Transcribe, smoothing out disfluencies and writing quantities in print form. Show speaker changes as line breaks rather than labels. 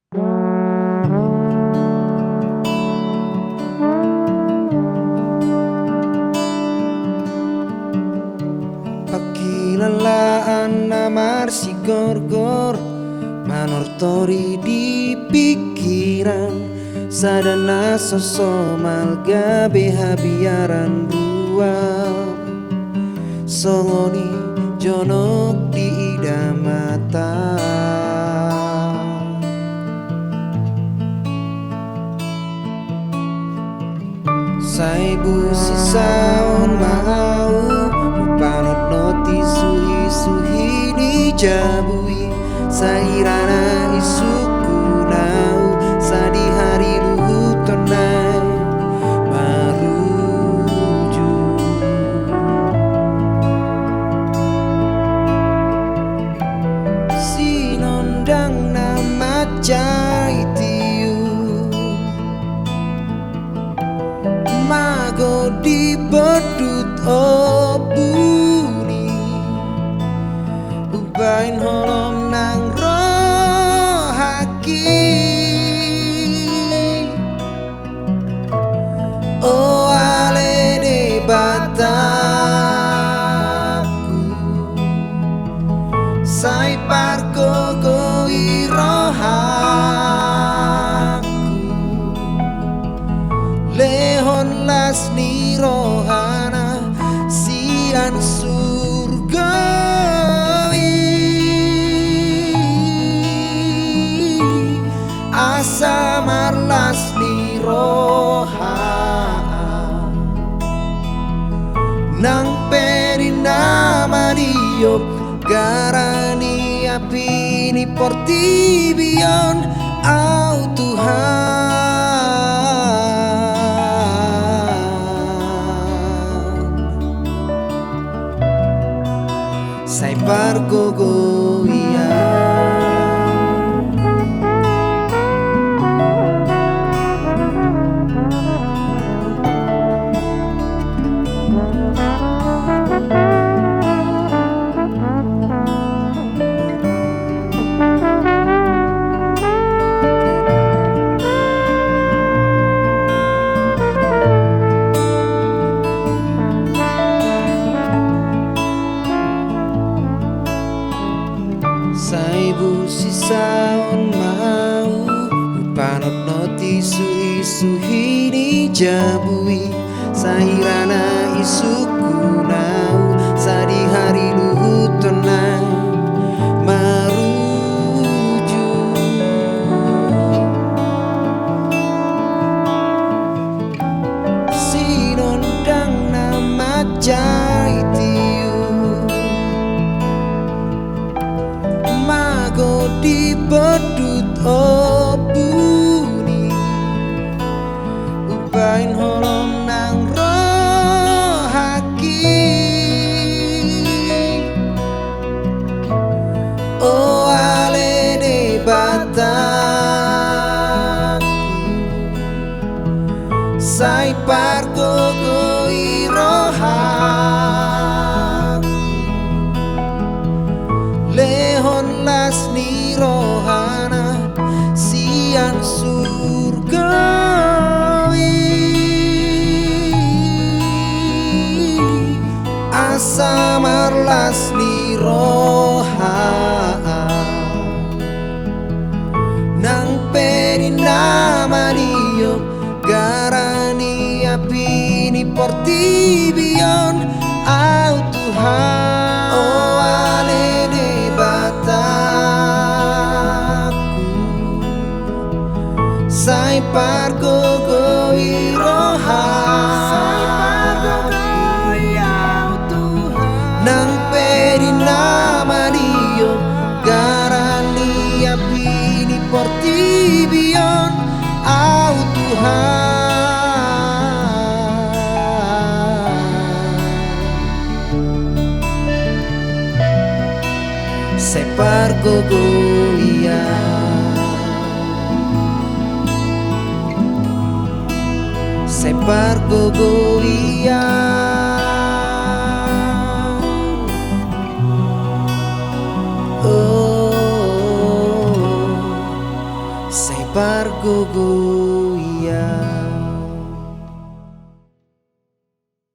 Pakilalaan namar si gorgor manortori di pikiran sadana sosomal gabe habiaran dua songoni jonok di ida mata saibu sisaon mau panot noti suhi di jabui sairana isuku nau sadi hari luhut tonai maruju sinondang nama jaitiu mago di bedut obuni ubain holom nang rohaki oh ale de bataku sai parko goi rohaku lehon las ni rohana sian surga asa marlas ni roha nang perinama diop garani api ni portibion au Tuhan sai pargogoia saibu sisaon mau panot noti suhi ni jabui sahirana isuku nau sadi hari luhut tonai maruju sinondang nama jaitiu mago di bedut obuni ubain holom nang rohaki oh ale de bataku sai pargogoi rohaku lehon las ni rohana sian surgawi asa marlas ni roha nang perinama diop garani api ni portibion au Tuhan oh ale de bataku sai pargogoi roha nang perinama diop garani api ni portibion au Tuhan sai pargogoia sai pargogoia sei pargogoia.